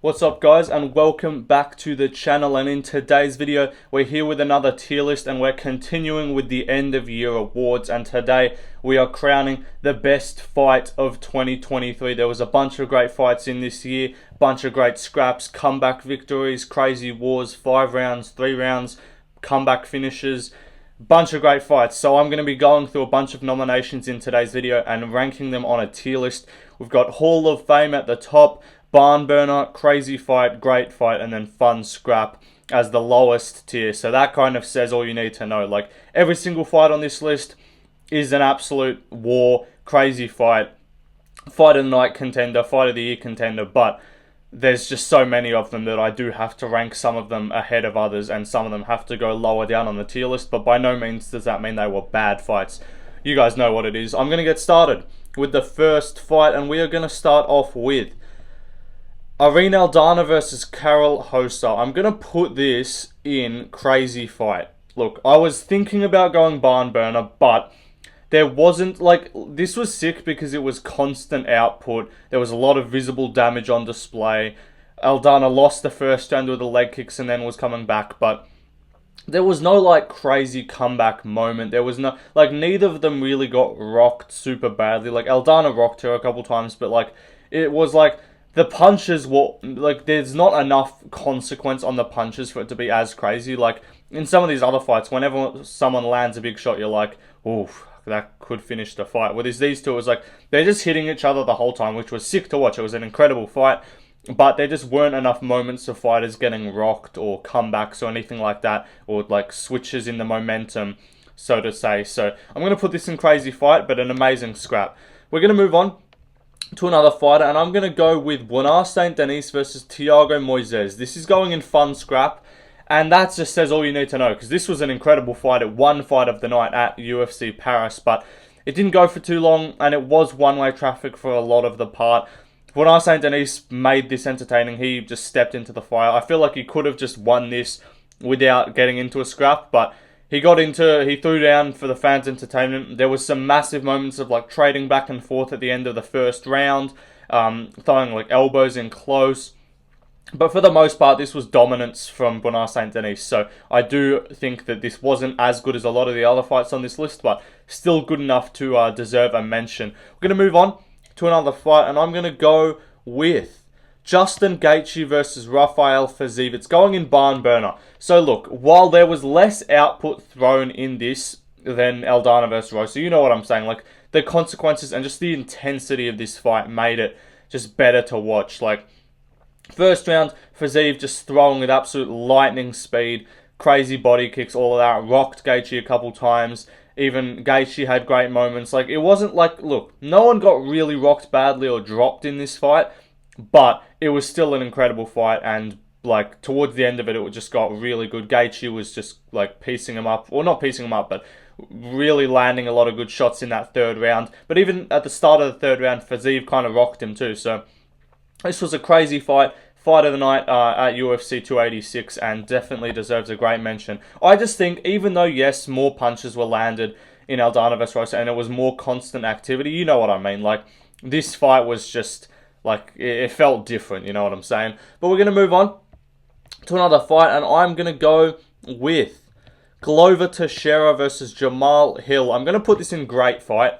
What's up guys, and welcome back to the channel. And in today's video we're here with another tier list, and we're continuing with the end of year awards, and today we are crowning the best fight of 2023. There was a bunch of great fights in this year, bunch of great scraps, comeback victories, crazy wars, 5 rounds, 3 rounds, comeback finishes, bunch of great fights. So I'm going to be going through a bunch of nominations in today's video and ranking them on a tier list. We've got Hall of Fame at the top, barn burner, crazy fight, great fight, and then fun scrap as the lowest tier. So that kind of says all you need to know. Like, every single fight on this list is an absolute war, crazy fight, fight of the night contender, fight of the year contender, but there's just so many of them that I do have to rank some of them ahead of others, and some of them have to go lower down on the tier list, but by no means does that mean they were bad fights. You guys know what it is. I'm going to get started with the first fight, and we are going to start off with Alana versus Carol Hosta. I'm going to put this in crazy fight. Look, I was thinking about going barn burner, but there wasn't, like, this was sick because it was constant output. There was a lot of visible damage on display. Alana lost the first round with the leg kicks and then was coming back, but there was no, like, crazy comeback moment. There was no, like, neither of them really got rocked super badly. Like, Alana rocked her a couple times, but, like, it was, like, the punches were, like, there's not enough consequence on the punches for it to be as crazy. Like, in some of these other fights, whenever someone lands a big shot, you're like, oof, that could finish the fight. With these two, it was like, they're just hitting each other the whole time, which was sick to watch. It was an incredible fight, but there just weren't enough moments of fighters getting rocked or comebacks or anything like that, or, like, switches in the momentum, so to say. So, I'm going to put this in crazy fight, but an amazing scrap. We're going to move on to another fighter, and I'm going to go with Denis versus Thiago Moises. This is going in fun scrap, and that just says all you need to know, because this was an incredible fight. It won fight of the night at UFC Paris, but it didn't go for too long, and it was one-way traffic for a lot of the part. Denis made this entertaining. He just stepped into the fire. I feel like he could have just won this without getting into a scrap, but he threw down for the fans' entertainment. There was some massive moments of, like, trading back and forth at the end of the first round, throwing, like, elbows in close. But for the most part, this was dominance from Denis. So I do think that this wasn't as good as a lot of the other fights on this list, but still good enough to deserve a mention. We're going to move on to another fight, and I'm going to go with Gaethje versus Rafael. It's going in barn burner. So look, while there was less output thrown in this than Alana versus Rosa, you know what I'm saying, like, the consequences and just the intensity of this fight made it just better to watch. Like, first round, Fiziev just throwing with absolute lightning speed, crazy body kicks, all of that, rocked Gaethje a couple times. Even Gaethje had great moments. Like, it wasn't like, look, no one got really rocked badly or dropped in this fight, but it was still an incredible fight, and, like, towards the end of it, it just got really good. Gaethje was just, like, piecing him up, or not piecing him up, but really landing a lot of good shots in that third round. But even at the start of the third round, Fiziev kind of rocked him too. So this was a crazy fight. Fight of the night at UFC 286, and definitely deserves a great mention. I just think, even though, yes, more punches were landed in Alana versus Rosa, and it was more constant activity, you know what I mean. Like, this fight was just, like, it felt different, you know what I'm saying. But we're going to move on to another fight, and I'm going to go with Teixeira versus Jamal Hill. I'm going to put this in great fight.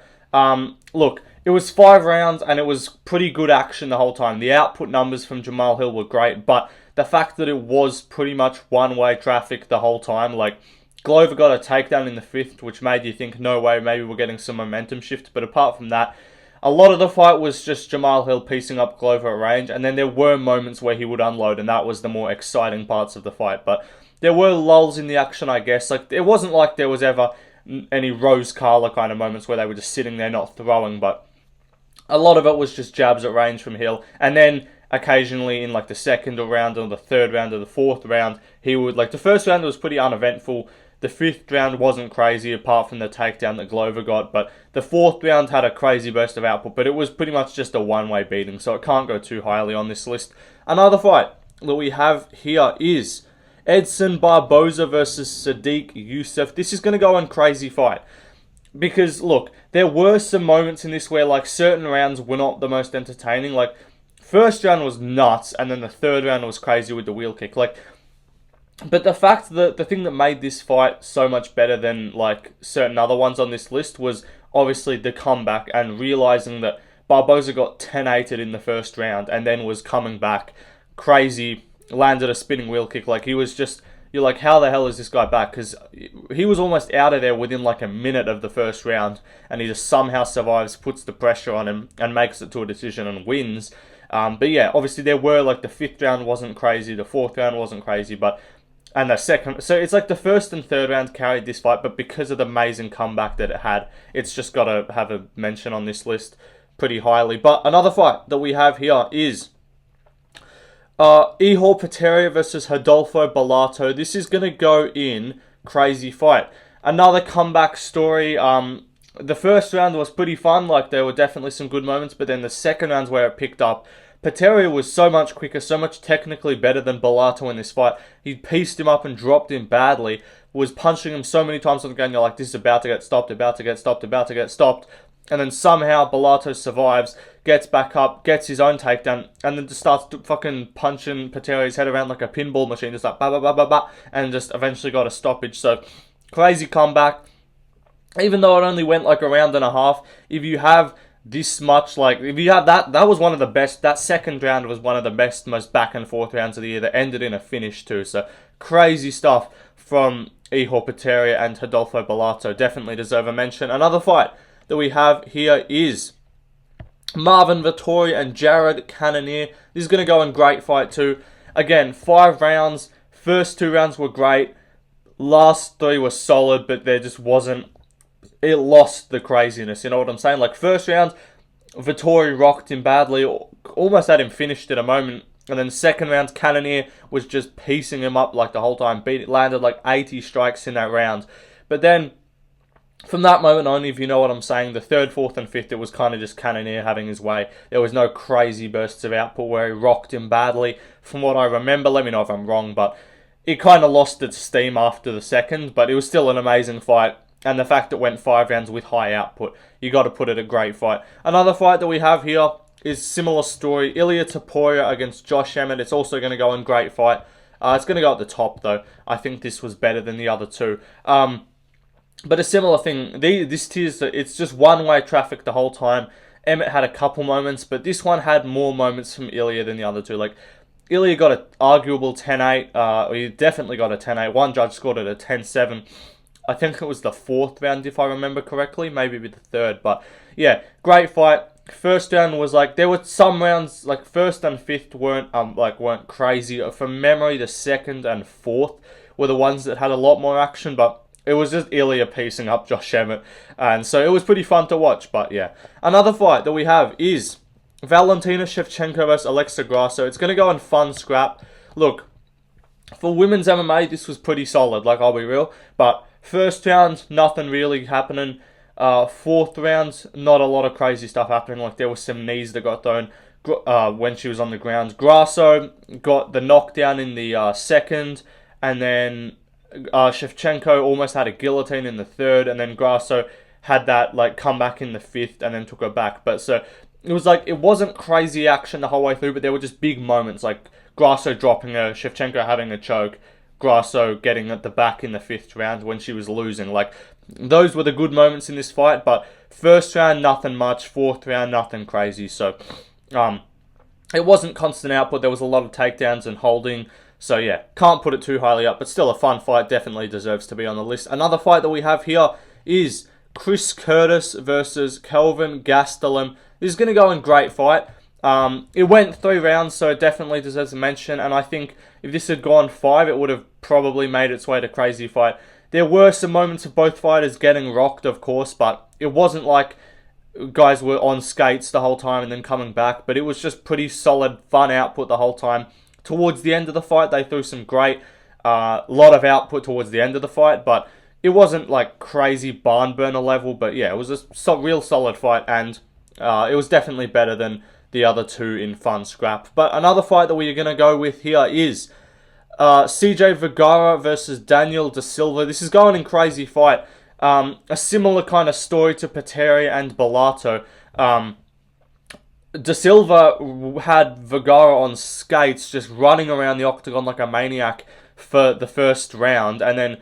Look, it was 5 rounds, and it was pretty good action the whole time. The output numbers from Jamal Hill were great, but the fact that it was pretty much one-way traffic the whole time, like, Glover got a takedown in the 5th, which made you think, no way, maybe we're getting some momentum shift. But apart from that, a lot of the fight was just Jamal Hill piecing up Glover at range, and then there were moments where he would unload, and that was the more exciting parts of the fight. But there were lulls in the action, I guess. Like, it wasn't like there was ever any Rose Carla kind of moments where they were just sitting there not throwing, but a lot of it was just jabs at range from Hill. And then occasionally in, like, the second round or the third round or the fourth round, he would, like, the first round was pretty uneventful. The 5th round wasn't crazy apart from the takedown that Glover got, but the 4th round had a crazy burst of output, but it was pretty much just a one-way beating, so it can't go too highly on this list. Another fight that we have here is Edson Barbosa versus Sadique Yousef. This is going to go in crazy fight, because, look, there were some moments in this where, like, certain rounds were not the most entertaining. Like, first round was nuts, and then the third round was crazy with the wheel kick. Like, but the fact that the thing that made this fight so much better than like certain other ones on this list was obviously the comeback and realizing that Barbosa got 10-8'd in the first round and then was coming back crazy, landed a spinning wheel kick. Like, he was just, you're like, how the hell is this guy back? Because he was almost out of there within like a minute of the first round, and he just somehow survives, puts the pressure on him, and makes it to a decision and wins. But yeah, obviously there were like the fifth round wasn't crazy, the fourth round wasn't crazy, and the second, so it's like the first and third round carried this fight, but because of the amazing comeback that it had, it's just got to have a mention on this list pretty highly. But another fight that we have here is Vettori versus Rodolfo Bato. This is going to go in crazy fight. Another comeback story. The first round was pretty fun, like there were definitely some good moments, but then the second round's where it picked up. Vettori was so much quicker, so much technically better than Bato in this fight. He pieced him up and dropped him badly, was punching him so many times on the ground, you're like, this is about to get stopped, about to get stopped, about to get stopped. And then somehow Bato survives, gets back up, gets his own takedown, and then just starts fucking punching Vettori's head around like a pinball machine, just like ba ba ba ba ba, and just eventually got a stoppage. So, crazy comeback. Even though it only went like a round and a half, if you have this much, like, if you have that was one of the best, that second round was one of the best, most back and forth rounds of the year that ended in a finish too. So, crazy stuff from Vettori and Rodolfo Bato. Definitely deserve a mention. Another fight that we have here is Marvin Vettori and Jared Cannonier. This is going to go in great fight too. Again, 5 rounds. First 2 rounds were great. Last 3 were solid, but there just wasn't... It lost the craziness, you know what I'm saying? Like, first round, Vettori rocked him badly. Almost had him finished in a moment. And then second round, Cannonier was just piecing him up like the whole time. Landed like 80 strikes in that round. But then... from that moment on, if you know what I'm saying, the third, fourth, and fifth, it was kind of just Cannonier having his way. There was no crazy bursts of output where he rocked him badly. From what I remember, let me know if I'm wrong, but it kind of lost its steam after the second, but it was still an amazing fight. And the fact it went 5 rounds with high output, you got to put it a great fight. Another fight that we have here is similar story. Ilir against Josh Emmett. It's also going to go in great fight. It's going to go at the top, though. I think this was better than the other two. But a similar thing, this tier's, it's just one-way traffic the whole time. Emmett had a couple moments, but this one had more moments from Ilir than the other two. Like, Ilir got an arguable 10-8. He definitely got a 10-8. One judge scored it a 10-7. I think it was the 4th round, if I remember correctly. Maybe the 3rd. But, yeah, great fight. First round was like, there were some rounds, like, 1st and 5th weren't crazy. From memory, the 2nd and 4th were the ones that had a lot more action, but... it was just Ilir piecing up Josh Emmett. And so it was pretty fun to watch. But yeah. Another fight that we have is Valentina Shevchenko versus Alexa Grasso. It's going to go in fun scrap. Look, for women's MMA, this was pretty solid. Like, I'll be real. But first round, nothing really happening. Fourth round, not a lot of crazy stuff happening. Like, there were some knees that got thrown when she was on the ground. Grasso got the knockdown in the second. And then... Shevchenko almost had a guillotine in the 3rd, and then Grasso had that like comeback in the 5th and then took her back. But so it was like, it wasn't crazy action the whole way through, but there were just big moments, like Grasso dropping her, Shevchenko having a choke, Grasso getting at the back in the 5th round when she was losing. Like, those were the good moments in this fight. But first round, nothing much. 4th round, nothing crazy. So it wasn't constant output. There was a lot of takedowns and holding. So yeah, can't put it too highly up, but still a fun fight. Definitely deserves to be on the list. Another fight that we have here is Chris Curtis versus Kelvin Gastelum. This is going to go in great fight. It went 3 rounds, so it definitely deserves a mention. And I think if this had gone 5, it would have probably made its way to crazy fight. There were some moments of both fighters getting rocked, of course, but it wasn't like guys were on skates the whole time and then coming back. But it was just pretty solid, fun output the whole time. Towards the end of the fight, they threw some great, lot of output towards the end of the fight, but it wasn't like crazy barn burner level. But yeah, it was a real solid fight, and it was definitely better than the other two in fun scrap. But another fight that we're going to go with here is CJ Vergara versus Daniel Silva. This is going in crazy fight. A similar kind of story to Vettori and Bato. De Silva had Vergara on skates, just running around the octagon like a maniac for the first round, and then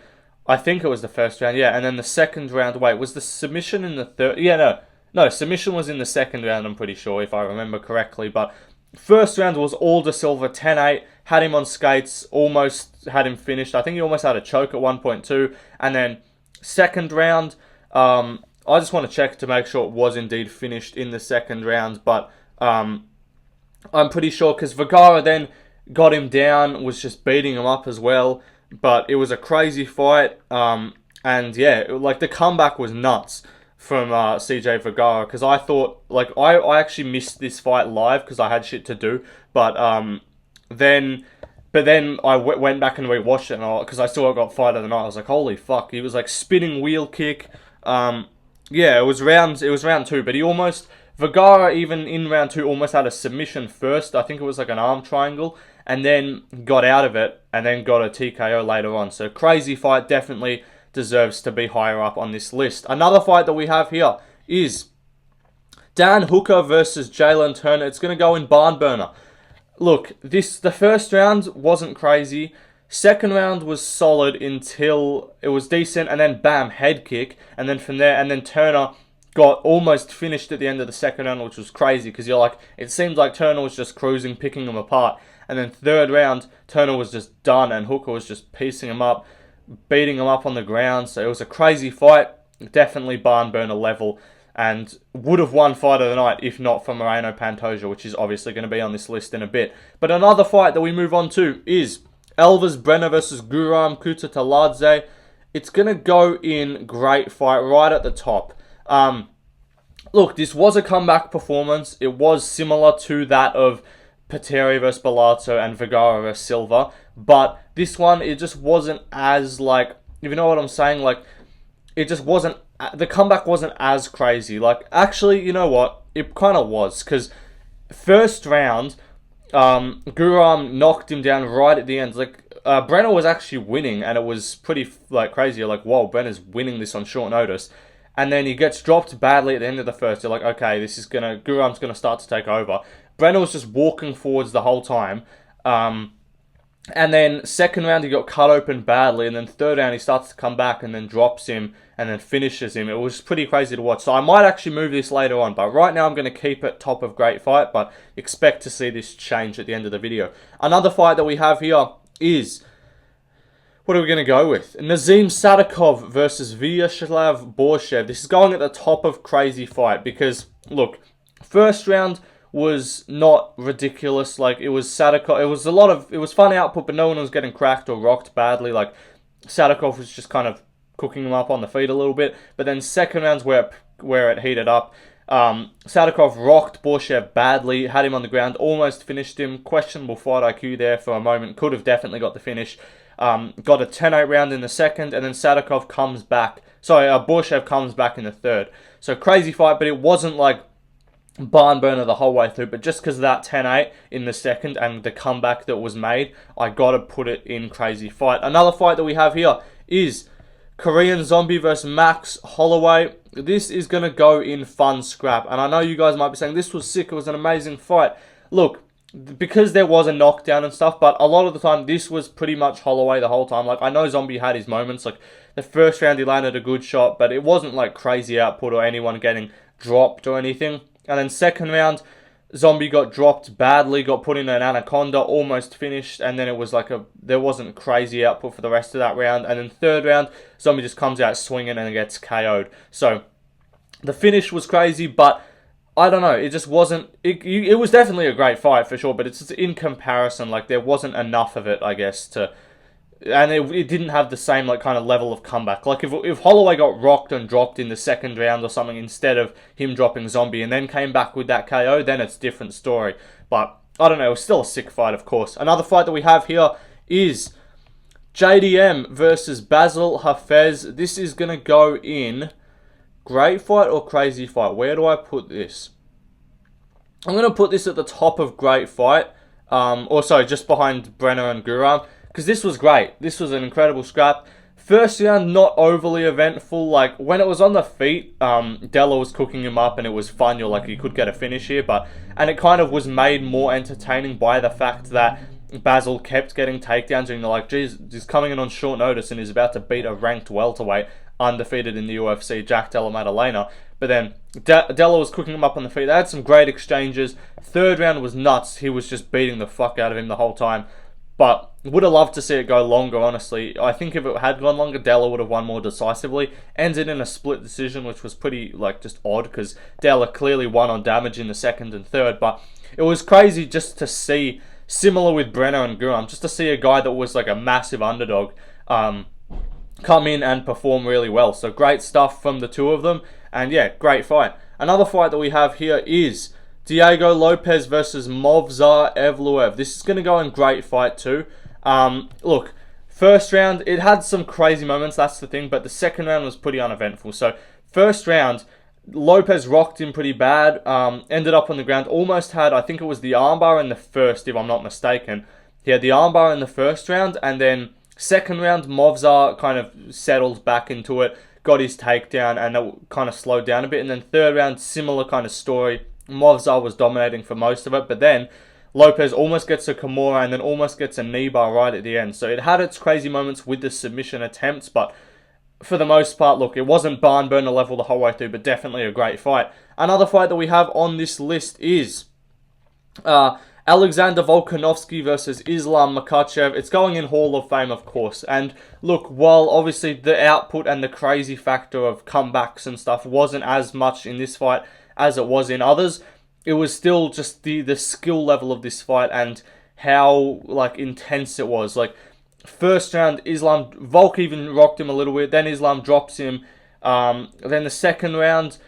I think it was the first round, yeah, and then the second round. Wait, was the submission in the third? Yeah, no, submission was in the second round. I'm pretty sure if I remember correctly, but first round was all De Silva 10-8, had him on skates, almost had him finished. I think he almost had a choke at 1.2, and then second round. I just want to check to make sure it was indeed finished in the second round, but I'm pretty sure because Vergara then got him down, was just beating him up as well. But it was a crazy fight, and yeah, like the comeback was nuts from CJ Vergara, because I thought, like, I actually missed this fight live because I had shit to do, but then I went back and rewatched it, because I still got fight of the night. I was like, holy fuck, he was like spinning wheel kick. Yeah, it was round 2, but he almost, Vergara even in round 2 almost had a submission first. I think it was like an arm triangle, and then got out of it, and then got a TKO later on. So crazy fight, definitely deserves to be higher up on this list. Another fight that we have here is Dan Hooker versus Jaylen Turner. It's going to go in barn burner. Look, the first round wasn't crazy. Second round was solid until it was decent, and then bam, head kick, and then from there, and then Turner got almost finished at the end of the second round, which was crazy, because you're like, it seemed like Turner was just cruising, picking them apart, and then third round, Turner was just done, and Hooker was just piecing him up, beating him up on the ground. So it was a crazy fight, definitely barn burner level, and would have won fight of the night if not for Moreno Pantoja, which is obviously going to be on this list in a bit. But another fight that we move on to is Elvis Brenner versus Guram Kutateladze. It's going to go in great fight right at the top. Look, this was a comeback performance. It was similar to that of Vettori versus Bellato and Vergara versus Silva. But this one, it just wasn't as, like, if you know what I'm saying, like, it just wasn't, the comeback wasn't as crazy. Like, actually, you know what? It kind of was, because first round, Guram knocked him down right at the end. Like, Brenner was actually winning, and it was pretty, like, crazy. You're like, whoa, Brenner's winning this on short notice. And then he gets dropped badly at the end of the first. You're like, okay, Guram's gonna start to take over. Brenner was just walking forwards the whole time. And then second round he got cut open badly, and then third round he starts to come back and then drops him and then finishes him. It was pretty crazy to watch. So I might actually move this later on, but right now I'm going to keep it top of great fight, but expect to see this change at the end of the video. Another fight that we have here is, what are we going to go with? Nazim Sadikov versus Vyacheslav Borshev. This is going at the top of crazy fight because, look, first round was not ridiculous. Like, it was Sadikov. It was fun output, but no one was getting cracked or rocked badly. Like, Sadikov was just kind of cooking him up on the feet a little bit. But then second round's where it heated up. Sadikov rocked Borshev badly, had him on the ground, almost finished him. Questionable fight IQ there for a moment. Could have definitely got the finish. Got a 10-8 round in the second, and then Sadikov comes back. Borshev comes back in the third. So crazy fight, but it wasn't like barn burner the whole way through, but just because of that 10-8 in the second and the comeback that was made, I gotta put it in crazy fight. Another fight that we have here is Korean Zombie versus Max Holloway. This is gonna go in fun scrap, and I know you guys might be saying this was sick, it was an amazing fight. Look, because there was a knockdown and stuff, but a lot of the time this was pretty much Holloway the whole time. Like, I know Zombie had his moments, like the first round he landed a good shot, but it wasn't like crazy output or anyone getting dropped or anything. And then second round, Zombie got dropped badly, got put in an anaconda, almost finished, and then it was like there wasn't crazy output for the rest of that round. And then third round, Zombie just comes out swinging and gets KO'd. So the finish was crazy, but I don't know, it just wasn't, it was definitely a great fight for sure, but it's just in comparison, like there wasn't enough of it, I guess, and it didn't have the same like kind of level of comeback. Like if Holloway got rocked and dropped in the second round or something instead of him dropping Zombie and then came back with that KO, then it's a different story. But I don't know, it was still a sick fight, of course. Another fight that we have here is JDM versus Basil HZ. This is going to go in great fight or crazy fight. Where do I put this? I'm going to put this at the top of great fight. Just behind Brenner and Guram. Because this was great. This was an incredible scrap. First round, not overly eventful. Like, when it was on the feet, Della was cooking him up and it was fun. You're like, you could get a finish here. And it kind of was made more entertaining by the fact that Basil kept getting takedowns. And you're like, geez, he's coming in on short notice and he's about to beat a ranked welterweight, undefeated in the UFC, Jack Della Maddalena. But then Della was cooking him up on the feet. They had some great exchanges. Third round was nuts. He was just beating the fuck out of him the whole time. But would have loved to see it go longer, honestly. I think if it had gone longer, Della would have won more decisively. Ended in a split decision, which was pretty, just odd, because Della clearly won on damage in the second and third. But it was crazy just to see, similar with Brenner and Guram, just to see a guy that was like a massive underdog come in and perform really well. So great stuff from the two of them. And yeah, great fight. Another fight that we have here is Diego Lopez versus Movsar Evloev. This is going to go in great fight too. Look, first round, it had some crazy moments, that's the thing, but the second round was pretty uneventful. So, first round, Lopez rocked him pretty bad, ended up on the ground, almost had, I think it was the armbar in the first, if I'm not mistaken. He had the armbar in the first round, and then second round, Movsar kind of settled back into it, got his takedown, and it kind of slowed down a bit. And then third round, similar kind of story. Movsar was dominating for most of it, but then Lopez almost gets a Kimura and then almost gets a knee bar right at the end. So it had its crazy moments with the submission attempts, but for the most part, look, it wasn't barn burner level the whole way through, but definitely a great fight. Another fight that we have on this list is Alexander Volkanovski versus Islam Makhachev. It's going in Hall of Fame, of course. And look, while obviously the output and the crazy factor of comebacks and stuff wasn't as much in this fight as it was in others, it was still just the skill level of this fight and how intense it was. First round, Volk even rocked him a little bit, then Islam drops him. Then the second round,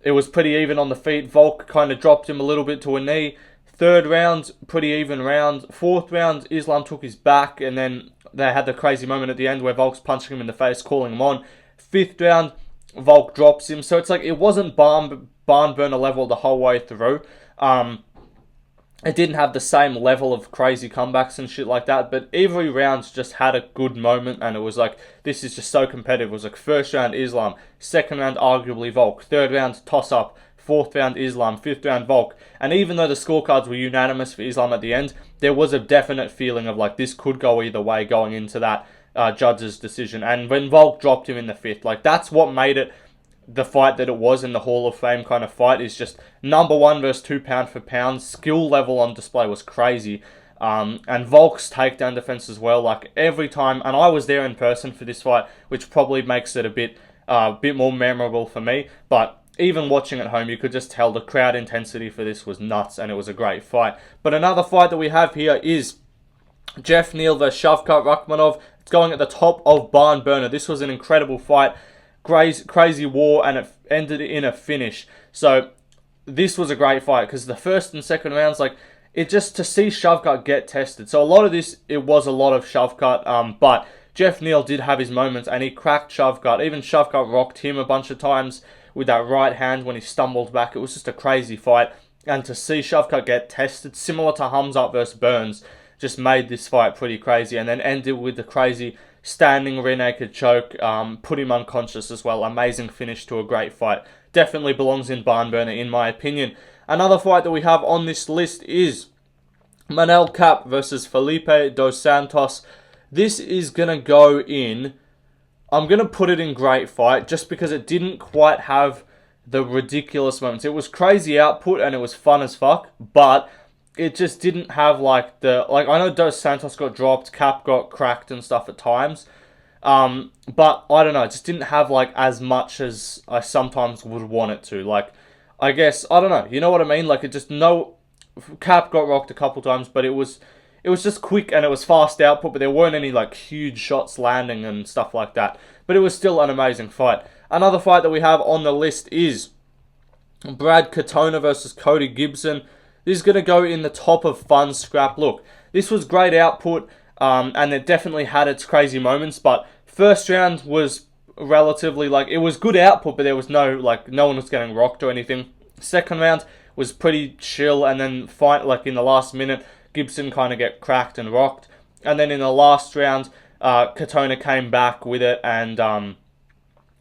it was pretty even on the feet. Volk kind of dropped him a little bit to a knee. Third round, pretty even round. Fourth round, Islam took his back, and then they had the crazy moment at the end where Volk's punching him in the face, calling him on. Fifth round, Volk drops him. So it's it wasn't barn burner level the whole way through. It didn't have the same level of crazy comebacks and shit like that, but every round just had a good moment, and it was this is just so competitive. It was first round Islam, second round arguably Volk, third round toss up, fourth round Islam, fifth round Volk. And even though the scorecards were unanimous for Islam at the end, there was a definite feeling of this could go either way going into that judge's decision. And when Volk dropped him in the fifth, that's what made it the fight that it was in the Hall of Fame kind of fight. Is just number one versus 2 pound for pound. Skill level on display was crazy. And Volk's takedown defense as well. Every time, and I was there in person for this fight, which probably makes it a bit more memorable for me. But even watching at home, you could just tell the crowd intensity for this was nuts, and it was a great fight. But another fight that we have here is Jeff Neal versus Shavkat Rakhmonov. It's going at the top of barn burner. This was an incredible fight. Crazy war, and it ended in a finish. So this was a great fight because the first and second rounds, it just to see Shavkat get tested. So a lot of this, it was a lot of Shavkat, but Jeff Neal did have his moments and he cracked Shavkat. Even Shavkat rocked him a bunch of times with that right hand when he stumbled back. It was just a crazy fight, and to see Shavkat get tested, similar to Hamzat versus Burns, just made this fight pretty crazy, and then ended with the crazy standing rear naked choke, put him unconscious as well. Amazing finish to a great fight. Definitely belongs in barn burner in my opinion. Another fight that we have on this list is Manel Kape versus Felipe dos Santos. This is going to go in, I'm going to put it in great fight just because it didn't quite have the ridiculous moments. It was crazy output and it was fun as fuck, but it just didn't have I know Dos Santos got dropped, Kape got cracked and stuff at times. But I don't know, it just didn't have as much as I sometimes would want it to. I guess, I don't know, you know what I mean? Kape got rocked a couple times, but it was just quick and it was fast output, but there weren't any huge shots landing and stuff like that. But it was still an amazing fight. Another fight that we have on the list is Brad Katona versus Cody Gibson. This is going to go in the top of fun scrap. Look, this was great output, and it definitely had its crazy moments, but first round was relatively, it was good output, but there was no one was getting rocked or anything. Second round was pretty chill, and then in the last minute, Gibson kind of get cracked and rocked. And then in the last round, Katona came back with it and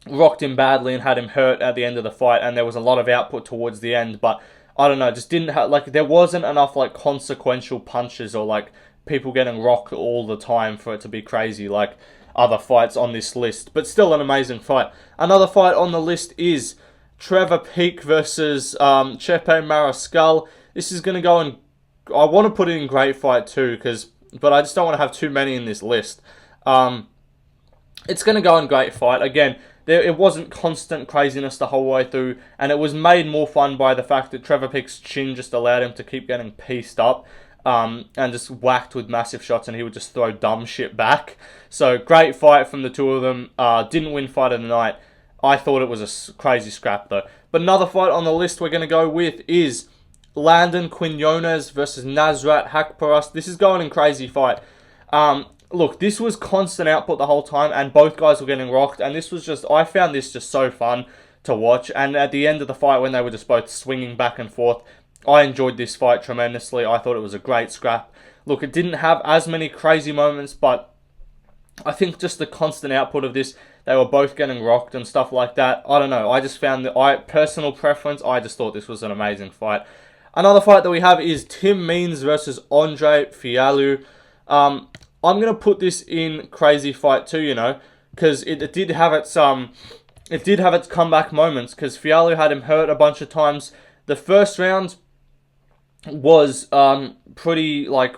rocked him badly and had him hurt at the end of the fight, and there was a lot of output towards the end, but I don't know, just didn't have, like, there wasn't enough, like, consequential punches or, like, people getting rocked all the time for it to be crazy, like other fights on this list, but still an amazing fight. Another fight on the list is Trevor Peek versus Chepe Mariscal. This is going to go in, I want to put it in great fight too, but I just don't want to have too many in this list. It's going to go in great fight. Again, it wasn't constant craziness the whole way through, and it was made more fun by the fact that Trevor Peek's chin just allowed him to keep getting pieced up and just whacked with massive shots, and he would just throw dumb shit back. So, great fight from the two of them. Didn't win fight of the night. I thought it was a crazy scrap, though. But another fight on the list we're going to go with is Landon Quinones versus Nasrat Haqparast. This is going in crazy fight. Look, this was constant output the whole time, and both guys were getting rocked, and this was just, I found this just so fun to watch, and at the end of the fight, when they were just both swinging back and forth, I enjoyed this fight tremendously. I thought it was a great scrap. Look, it didn't have as many crazy moments, but I think just the constant output of this, they were both getting rocked and stuff like that. I don't know, I just found that, personal preference, I just thought this was an amazing fight. Another fight that we have is Tim Means versus Andre Fialho. I'm going to put this in crazy fight too, you know, because it did have its comeback moments, because Fialho had him hurt a bunch of times. The first round was pretty like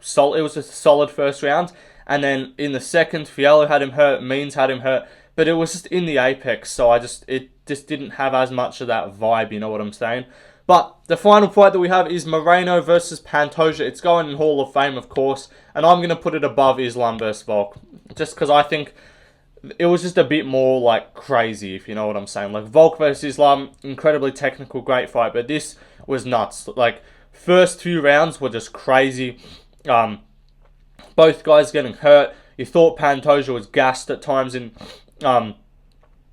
solid. It was a solid first round, and then in the second, Fialho had him hurt, Means had him hurt, but it was just in the apex, so it just didn't have as much of that vibe, you know what I'm saying? But the final fight that we have is Moreno versus Pantoja. It's going in Hall of Fame, of course, and I'm going to put it above Islam versus Volk, just because I think it was just a bit more, like, crazy, if you know what I'm saying. Like, Volk versus Islam, incredibly technical, great fight, but this was nuts. Like, first few rounds were just crazy. Both guys getting hurt. You thought Pantoja was gassed at times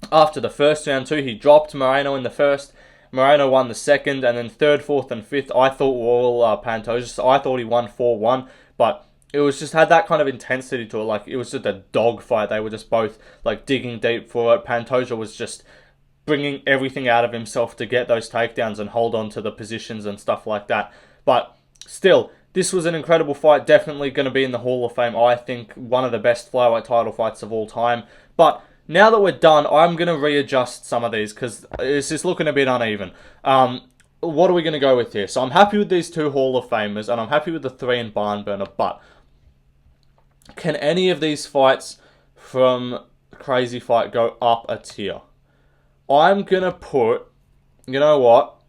after the first round too. He dropped Moreno in the first. Moreno won the second, and then third, fourth, and fifth, I thought were all Pantoja. So I thought he won 4-1, but it was just had that kind of intensity to it. Like, it was just a dog fight. They were just both, like, digging deep for it. Pantoja was just bringing everything out of himself to get those takedowns and hold on to the positions and stuff like that. But still, this was an incredible fight. Definitely going to be in the Hall of Fame. I think one of the best flyweight title fights of all time. But now that we're done, I'm going to readjust some of these because it's just looking a bit uneven. What are we going to go with here? So I'm happy with these two Hall of Famers, and I'm happy with the 3 in Barn Burner, but can any of these fights from Crazy Fight go up a tier? I'm going to put, you know what?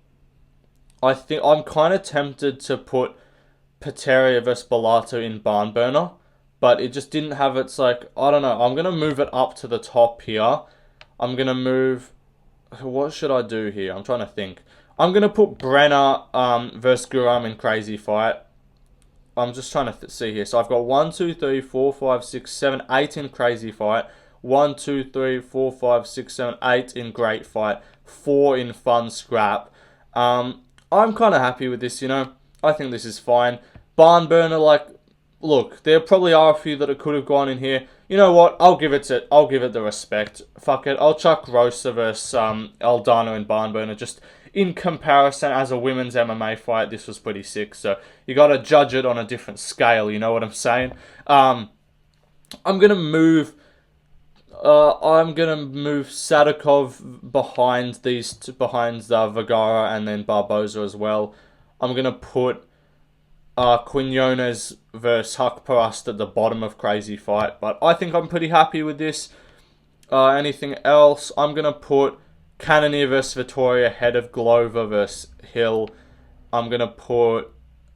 I think I'm kind of tempted to put Peteria vs. Bellato in Barn Burner, but it just didn't have its, like, I don't know. I'm going to move it up to the top here. I'm going to move, what should I do here? I'm trying to think. I'm going to put Brenner versus Guram in Crazy Fight. I'm just trying to see here. So I've got 1, 2, 3, 4, 5, 6, 7, 8 in Crazy Fight. 1, 2, 3, 4, 5, 6, 7, 8 in Great Fight. 4 in Fun Scrap. I'm kind of happy with this, you know. I think this is fine. Barn Burner, like, look, there probably are a few that it could have gone in here. You know what? I'll give it the respect. Fuck it. I'll chuck Rosa versus Aldana in Barn Burner. Just in comparison, as a women's MMA fight, this was pretty sick. So you got to judge it on a different scale. You know what I'm saying? I'm gonna move Sadikov behind Vergara and then Barbosa as well. I'm gonna put Quinones versus Haqparast at the bottom of Crazy Fight, but I think I'm pretty happy with this. Anything else? I'm gonna put Cannonier versus Vettori ahead of Glover versus Hill. I'm gonna put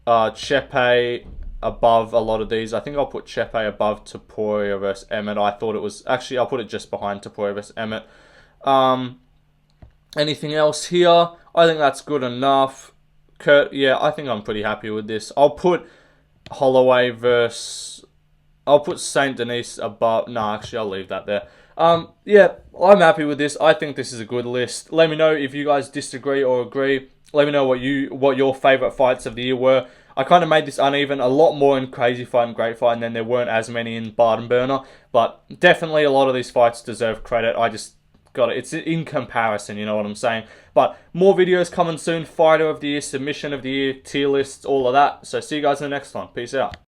Chepe above a lot of these. I think I'll put Chepe above Topuria versus Emmett. I thought it was actually, I'll put it just behind Topuria versus Emmett. Anything else here? I think that's good enough. Kurt, yeah, I think I'm pretty happy with this. I'll put Holloway versus, I'll put Saint Denis above. No, actually, I'll leave that there. Yeah, I'm happy with this. I think this is a good list. Let me know if you guys disagree or agree. Let me know what your favorite fights of the year were. I kind of made this uneven, a lot more in Crazy Fight and Great Fight, and then there weren't as many in Barton Burner. But definitely a lot of these fights deserve credit. I just got it. It's in comparison, you know what I'm saying? But more videos coming soon. Fighter of the year, submission of the year, tier lists, all of that. So see you guys in the next one. Peace out.